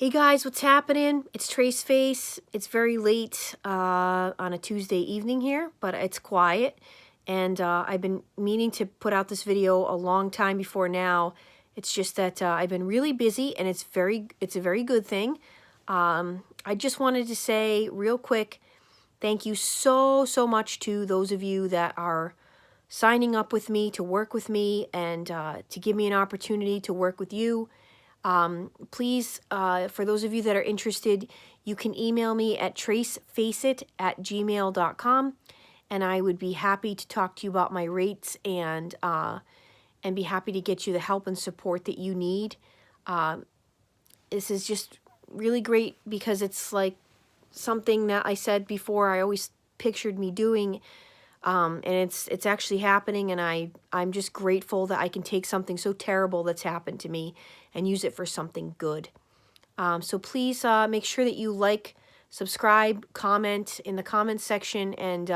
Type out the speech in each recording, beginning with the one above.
Hey guys, what's happening? It's Trace Face. It's very late on a Tuesday evening here, but it's quiet. And I've been meaning to put out this video a long time before now. It's just that I've been really busy, and it's a very good thing. I just wanted to say real quick, thank you so much to those of you that are signing up with me to work with me and to give me an opportunity to work with you. Please, for those of you that are interested, you can email me at tracefaceit@gmail.com, and I would be happy to talk to you about my rates and be happy to get you the help and support that you need. This is just really great because it's like something that I said before I always pictured me doing, and it's actually happening, and I'm just grateful that I can take something so terrible that's happened to me and use it for something good. So please make sure that you like, subscribe, comment in the comments section, and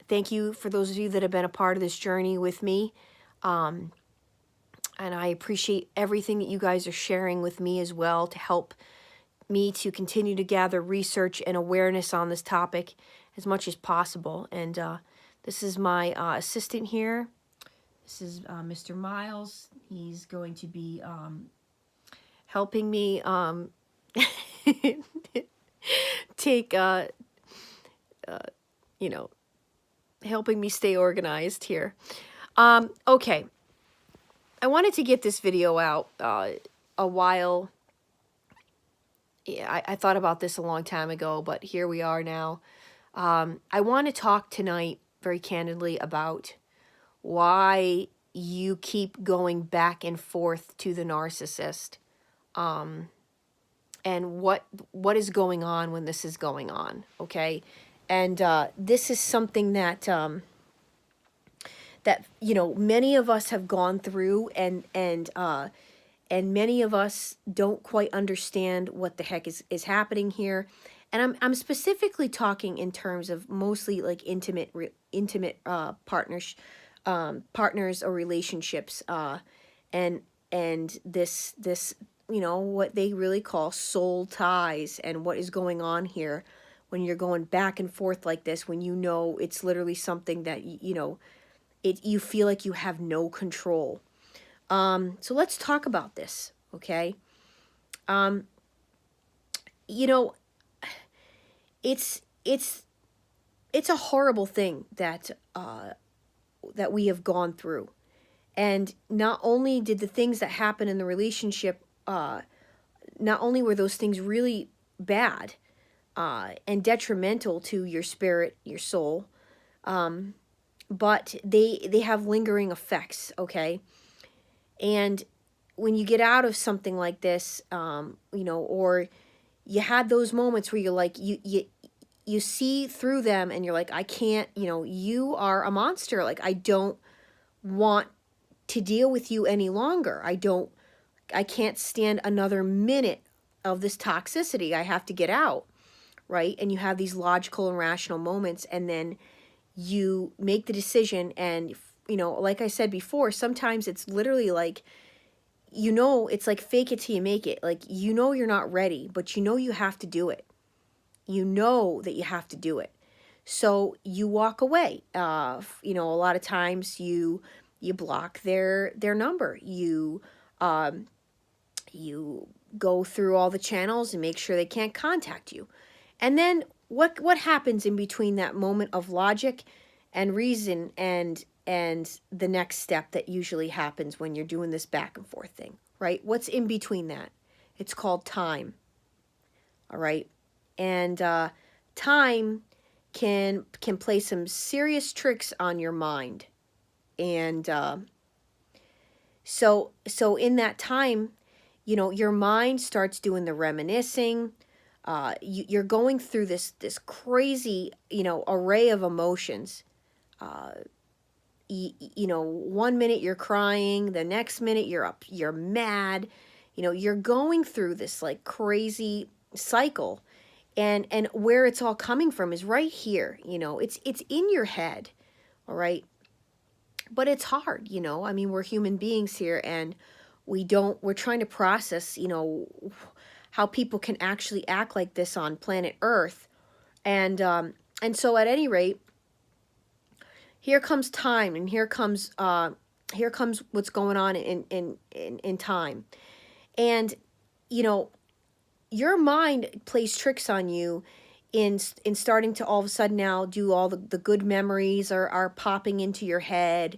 thank you for those of you that have been a part of this journey with me. And I appreciate everything that you guys are sharing with me as well to help me to continue to gather research and awareness on this topic as much as possible. And this is my assistant here. This is Mr. Miles. He's going to be helping me take, helping me stay organized here. Okay. I wanted to get this video out a while. Yeah, I thought about this a long time ago, but here we are now. I want to talk tonight very candidly about why you keep going back and forth to the narcissist, and what is going on when this is going on, okay? And this is something that many of us have gone through, and many of us don't quite understand what the heck is happening here. And I'm specifically talking in terms of mostly like intimate partners or relationships, and this what they really call soul ties, and what is going on here when you're going back and forth like this, when it's literally something that you feel like you have no control. So let's talk about this, okay? It's a horrible thing that that we have gone through. And not only did the things that happen in the relationship, not only were those things really bad and detrimental to your spirit, your soul, but they have lingering effects, okay? And when you get out of something like this, or you had those moments where you're like, you see through them and you're like, I can't, you are a monster. Like, I don't want to deal with you any longer. I can't stand another minute of this toxicity. I have to get out, right? And you have these logical and rational moments, and then you make the decision. And, like I said before, sometimes it's literally like, it's like fake it till you make it. Like, you're not ready, but you have to do it. You know that you have to do it. So you walk away. A lot of times you block their number. You go through all the channels and make sure they can't contact you. And then what happens in between that moment of logic and reason and the next step that usually happens when you're doing this back and forth thing, right? What's in between that? It's called time. All right. And time can play some serious tricks on your mind. And so in that time, your mind starts doing the reminiscing. You're going through this crazy, array of emotions. 1 minute you're crying, the next minute you're mad. You're going through this like crazy cycle. And where it's all coming from is right here. It's in your head, all right? But it's hard, I mean, we're human beings here, and we're trying to process, how people can actually act like this on planet Earth. And so at any rate, here comes time, and here comes what's going on in time. And you know, your mind plays tricks on you in starting to all of a sudden now do all the good memories are popping into your head.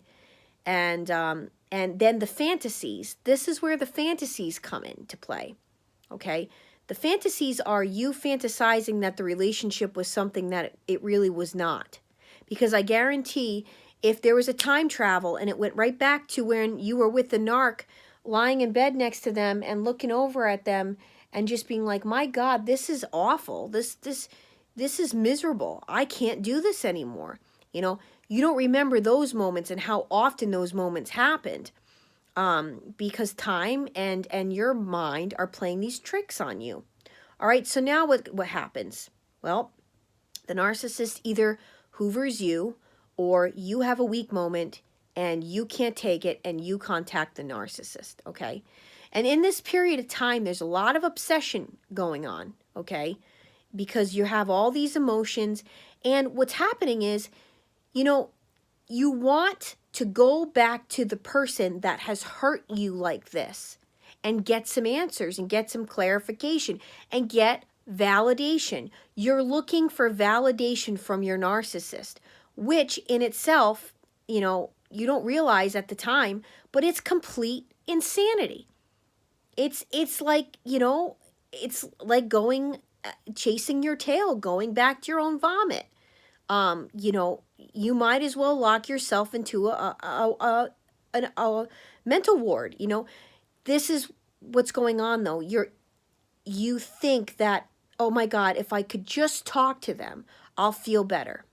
And then the fantasies. This is where the fantasies come into play. Okay? The fantasies are you fantasizing that the relationship was something that it really was not. Because I guarantee if there was a time travel and it went right back to when you were with the narc, lying in bed next to them and looking over at them and just being like, my God, this is awful. This is miserable. I can't do this anymore. You know, you don't remember those moments and how often those moments happened. Because time and your mind are playing these tricks on you. All right, so now what happens? Well, the narcissist either hoovers you, or you have a weak moment and you can't take it and you contact the narcissist, okay? And in this period of time, there's a lot of obsession going on, okay? Because you have all these emotions, and what's happening is, you know, you want to go back to the person that has hurt you like this and get some answers and get some clarification and get validation. You're looking for validation from your narcissist, which in itself, you know, you don't realize at the time, but it's complete insanity. It's like, you know, it's like chasing your tail, going back to your own vomit. You know, you might as well lock yourself into a mental ward. You know, this is what's going on though. You think that, oh my God, if I could just talk to them, I'll feel better.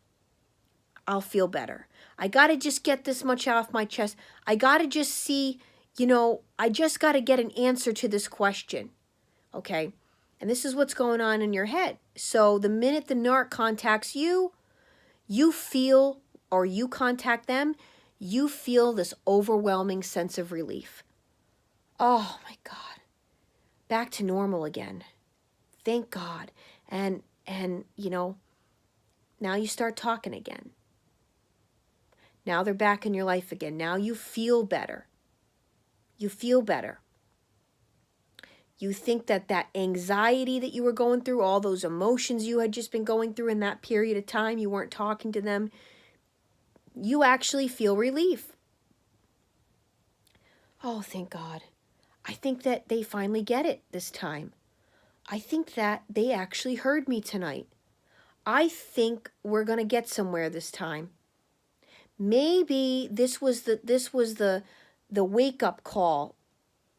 I'll feel better. I got to just get this much off my chest. I got to just see, you know, I just got to get an answer to this question. Okay. And this is what's going on in your head. So the minute the narc contacts you, you feel, or you contact them, you feel this overwhelming sense of relief. Oh my God. Back to normal again. Thank God. And you know, now you start talking again. Now they're back in your life again. Now you feel better. You feel better. You think that anxiety that you were going through, all those emotions you had just been going through in that period of time, you weren't talking to them, you actually feel relief. Oh, thank God. I think that they finally get it this time. I think that they actually heard me tonight. I think we're going to get somewhere this time. Maybe this was the wake-up call,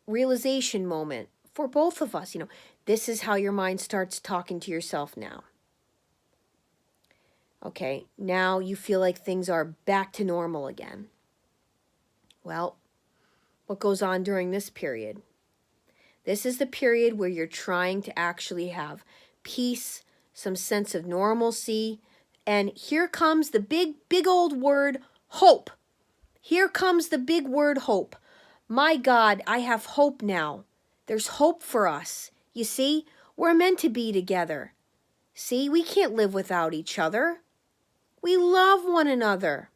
realization moment for both of us. You know, this is how your mind starts talking to yourself now. Okay, now you feel like things are back to normal again. Well, what goes on during this period? This is the period where you're trying to actually have peace, some sense of normalcy, and here comes the big old word, hope. Here comes the big word, hope. My God, I have hope now. There's hope for us. You see, we're meant to be together. See, we can't live without each other. We love one another.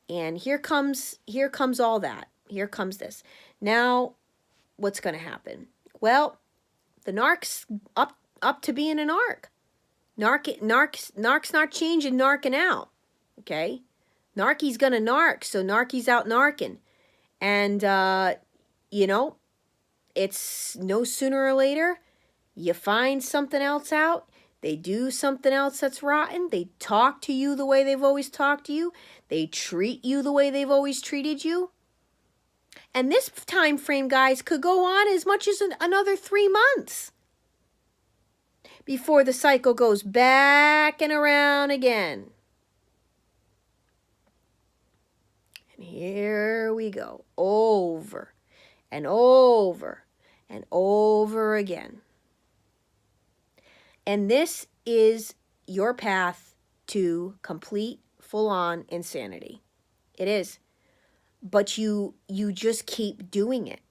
And here comes all that. Here comes this. Now, what's going to happen? Well, the narc's up to being a narc. Narc's not changing narking out. Okay? Narky's gonna narc, so narky's out narking. And, you know, it's no sooner or later, you find something else out, they do something else that's rotten, they talk to you the way they've always talked to you, they treat you the way they've always treated you. And this time frame, guys, could go on as much as another 3 months before the cycle goes back and around again. And here we go, over and over and over again. And this is your path to complete, full-on insanity. It is. But you just keep doing it.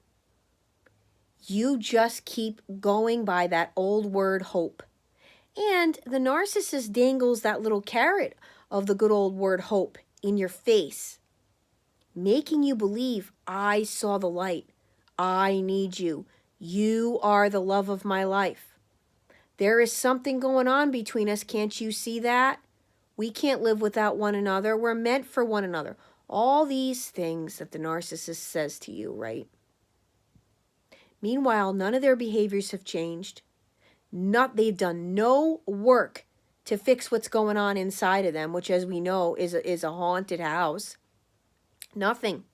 You just keep going by that old word hope. And the narcissist dangles that little carrot of the good old word hope in your face, making you believe, I saw the light. I need you. You are the love of my life. There is something going on between us. Can't you see that? We can't live without one another. We're meant for one another. All these things that the narcissist says to you, right? Meanwhile, none of their behaviors have changed. They've done no work to fix what's going on inside of them, which, as we know, is a haunted house. Nothing.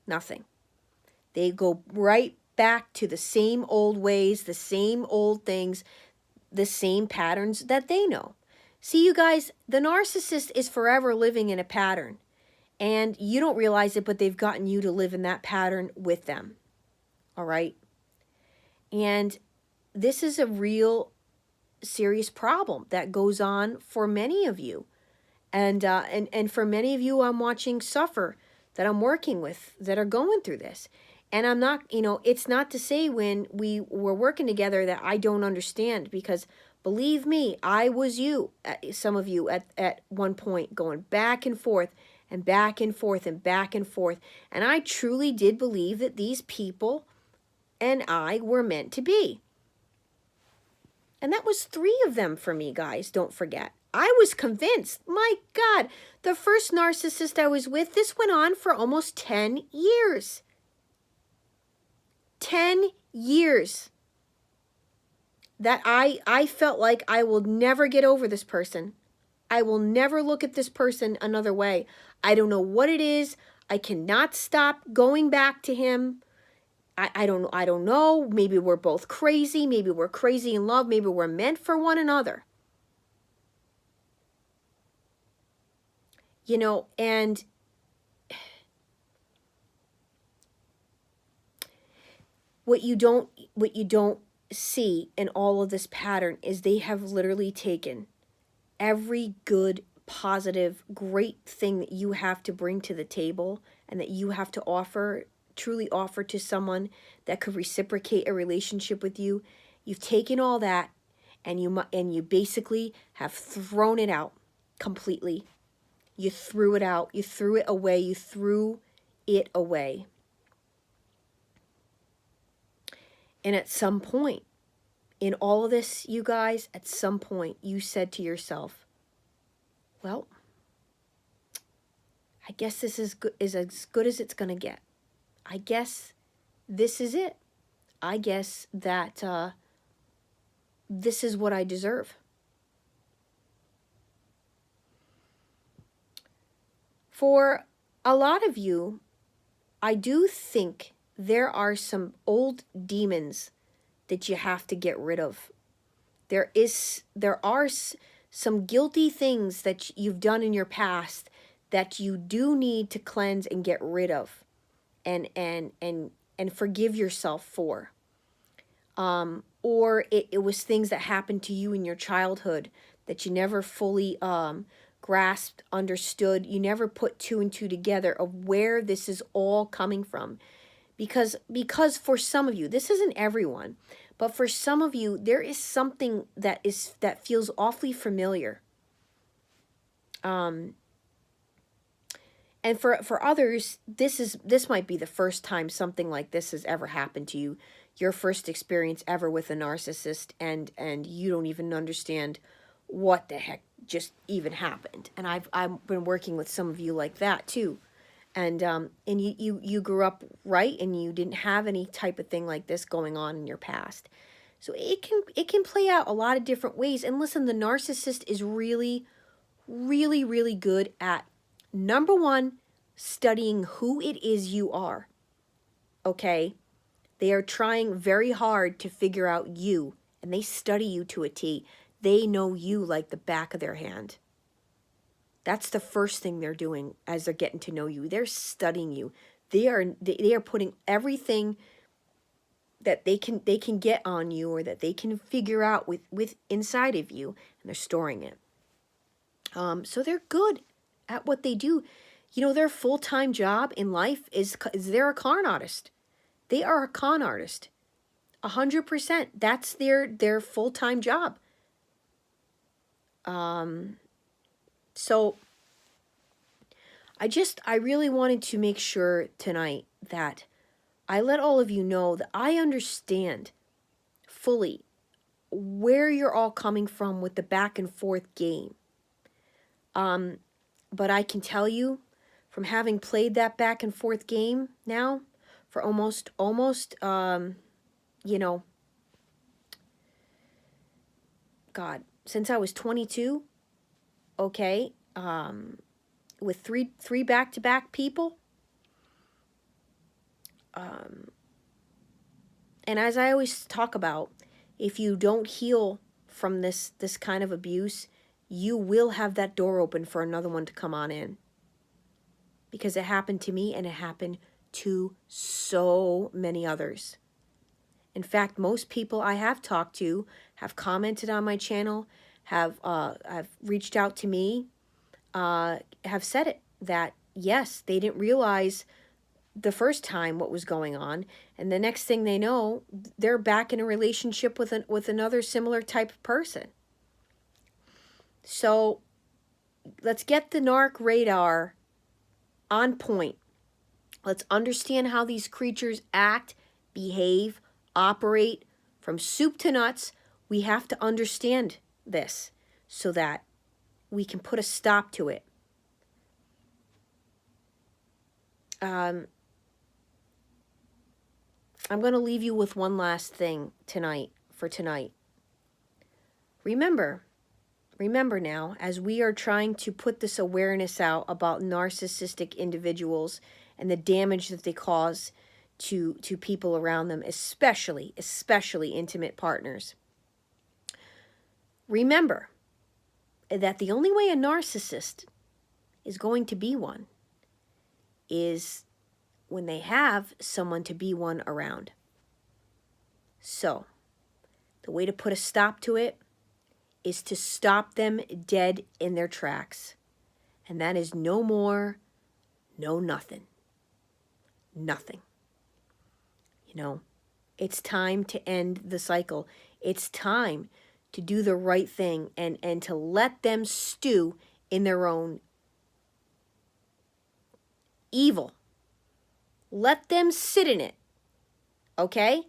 Nothing. They go right back to the same old ways, the same old things, the same patterns that they know. See, you guys, the narcissist is forever living in a pattern, and you don't realize it, but they've gotten you to live in that pattern with them. All right? And this is a real serious problem that goes on for many of you. And for many of you I'm watching suffer, that I'm working with, that are going through this. And I'm not, it's not to say when we were working together that I don't understand, because believe me, I was you, some of you at one point, going back and forth and back and forth and back and forth. And I truly did believe that these people and I were meant to be. And that was 3 of them for me, guys, don't forget. I was convinced, my God, the first narcissist I was with, this went on for almost 10 years. 10 years. That I felt like I will never get over this person. I will never look at this person another way. I don't know what it is. I cannot stop going back to him. I don't know. Maybe we're both crazy. Maybe we're crazy in love. Maybe we're meant for one another. And what you don't see in all of this pattern is they have literally taken every good, positive, great thing that you have to bring to the table and that you have to offer, truly offer to someone that could reciprocate a relationship with you. You've taken all that and you basically have thrown it out completely. You threw it out. You threw it away. You threw it away. And at some point in all of this, you guys, at some point you said to yourself, well, I guess this is as good as it's going to get. I guess this is it. I guess that this is what I deserve. For a lot of you, I do think there are some old demons that you have to get rid of. There are some guilty things that you've done in your past that you do need to cleanse and get rid of and forgive yourself for. Or it was things that happened to you in your childhood that you never fully grasped, understood. You never put 2 and 2 together of where this is all coming from. Because for some of you, this isn't everyone, but for some of you, there is something that feels awfully familiar. And for others, this might be the first time something like this has ever happened to you. Your first experience ever with a narcissist, and you don't even understand what the heck just even happened. And I've been working with some of you like that too. And you grew up right, and you didn't have any type of thing like this going on in your past. So it can play out a lot of different ways. And listen, the narcissist is really, really, really good at, number one, studying who it is you are. Okay? They are trying very hard to figure out you, and they study you to a T. They know you like the back of their hand. That's the first thing they're doing as they're getting to know you. They're studying you. They are putting everything that they can get on you, or that they can figure out with inside of you, and they're storing it. So they're good at what they do. Their full-time job in life is they're a con artist. They are a con artist. 100%. That's their full-time job. So I really wanted to make sure tonight that I let all of you know that I understand fully where you're all coming from with the back and forth game. But I can tell you, from having played that back and forth game now for almost, you know, God, since I was 22, okay, with three back-to-back people, and as I always talk about, if you don't heal from this kind of abuse, you will have that door open for another one to come on in. Because it happened to me and it happened to so many others. In fact, most people I have talked to have commented on my channel, have reached out to me, have said it, that yes, they didn't realize the first time what was going on, and the next thing they know, they're back in a relationship with another similar type of person. So let's get the narc radar on point. Let's understand how these creatures act, behave, operate from soup to nuts. We have to understand this so that we can put a stop to it. I'm going to leave you with one last thing tonight, for tonight. Remember now, as we are trying to put this awareness out about narcissistic individuals and the damage that they cause to people around them, especially intimate partners. Remember that the only way a narcissist is going to be one is when they have someone to be one around. So, the way to put a stop to it is to stop them dead in their tracks. And that is no more, no nothing. Nothing. You know, it's time to end the cycle. It's time to do the right thing and to let them stew in their own evil. Let them sit in it. Okay?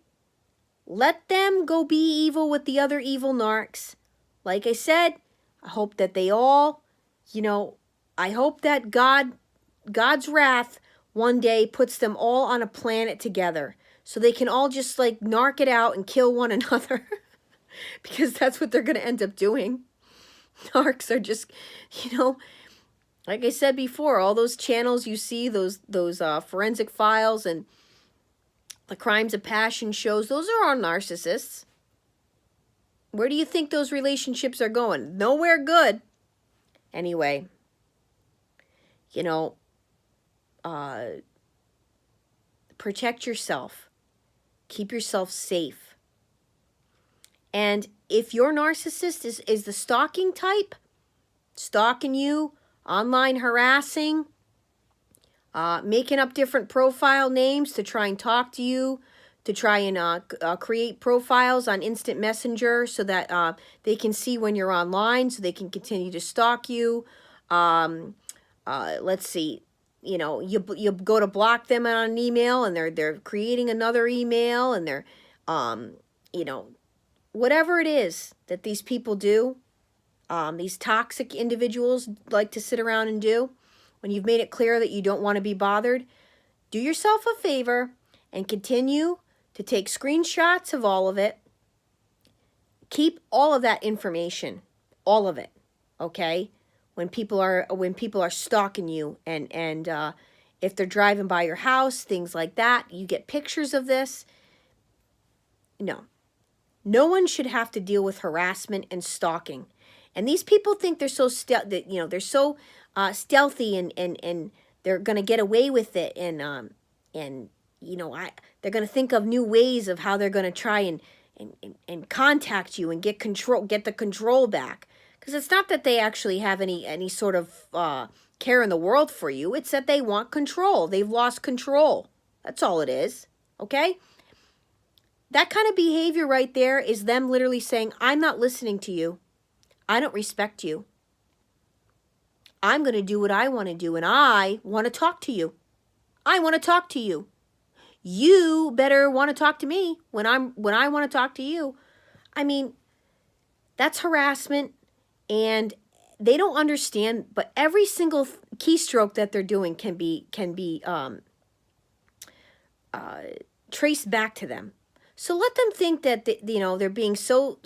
Let them go be evil with the other evil narcs. Like I said, I hope that they all, you know, I hope that God's wrath one day puts them all on a planet together so they can all just like narc it out and kill one another. Because that's what they're going to end up doing. Narcs are just, you know, like I said before, all those channels you see, those forensic files and the crimes of passion shows, those are all narcissists. Where do you think those relationships are going? Nowhere good. Anyway, you know, protect yourself. Keep yourself safe. And if your narcissist is the stalking type, stalking you, online harassing, making up different profile names to try and talk to you, to try and create profiles on instant messenger so that they can see when you're online, so they can continue to stalk you. Let's see, you know, you go to block them on an email and they're creating another email and they're, you know, whatever it is that these people do, these toxic individuals like to sit around and do, when you've made it clear that you don't want to be bothered, do yourself a favor and continue to take screenshots of all of it. Keep all of that information, all of it, okay? When people are stalking you and if they're driving by your house, things like that, you get pictures of this. No one should have to deal with harassment and stalking. And these people think they're so stealthy and they're going to get away with it and you know, they're going to think of new ways of how they're going to try and contact you and get the control back. Because it's not that they actually have any sort of care in the world for you. It's that they want control. They've lost control. That's all it is. okay? That kind of behavior right there is them literally saying, I'm not listening to you. I don't respect you. I'm going to do what I want to do, and I want to talk to you. I want to talk to you. You better want to talk to me when I want to talk to you. I mean, that's harassment, and they don't understand, but every single keystroke that they're doing can be traced back to them. So let them think that they're being so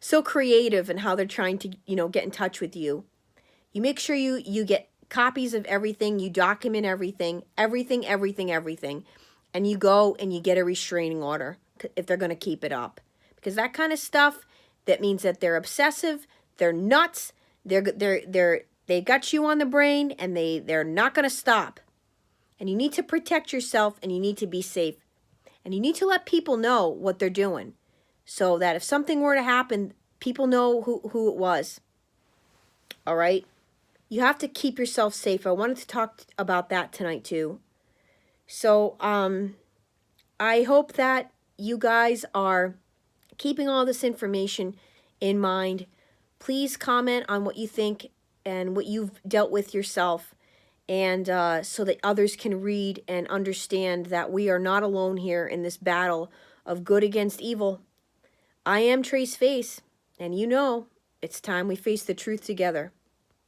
so creative in how they're trying to get in touch with you. You make sure you get copies of everything, you document everything, and you go and you get a restraining order if they're going to keep it up. Because that kind of stuff, that means that they're obsessive, they're nuts, they got you on the brain, and they're not going to stop. And you need to protect yourself, and you need to be safe. And you need to let people know what they're doing, so that if something were to happen, people know who it was. All right? You have to keep yourself safe. I wanted to talk about that tonight too. So I hope that you guys are keeping all this information in mind. Please comment on what you think and what you've dealt with yourself, and so that others can read and understand that we are not alone here in this battle of good against evil. I am Trace Face, and it's time we face the truth together.